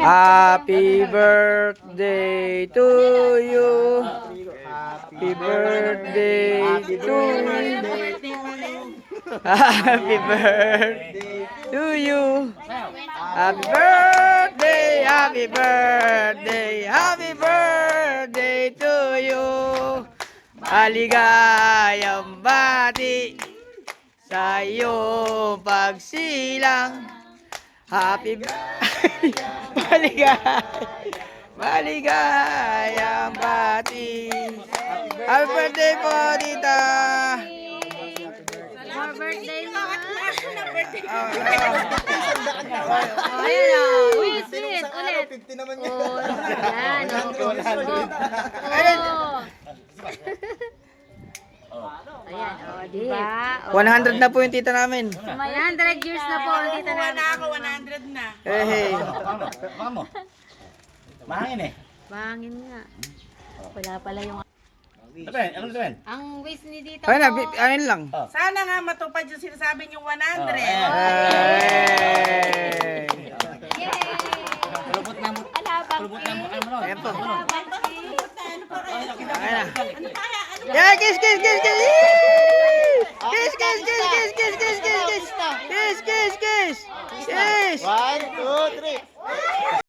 Happy birthday to you. Happy birthday to you. Happy birthday to you. Happy birthday, happy birthday, happy birthday to you. Maligayang bati sa iyong pagsilang. Happy birthday, maligayang bati. Happy birthday po, tita. More birthday mo. Oh, Ayan o. Sweet, sweet. Ulit. 50 naman yun. Oh, yan. Ayan, o, diba? 100 na po yung tita namin. 100 years na po ang tita namin. Ako 100 na. Hey. Baka mo. Mahangin eh. Bangin nga. Wala pala yung... Ano ba? Ano ba? Ang wish ni Dito Ayun na, po. ayun lang. Sana nga matupad yung sinasabi niyong 100. Hey. Yay! Kulubot na mo. Kulubot na mo. Ano mo? Ayan po. Alabang Ayan na. Yeah, kiss, kiss, kiss, kiss. Kiss, kiss, kiss, kiss, kiss, kiss, kiss, kiss. Kiss, kiss, kiss. Kiss. 1, 2, 3.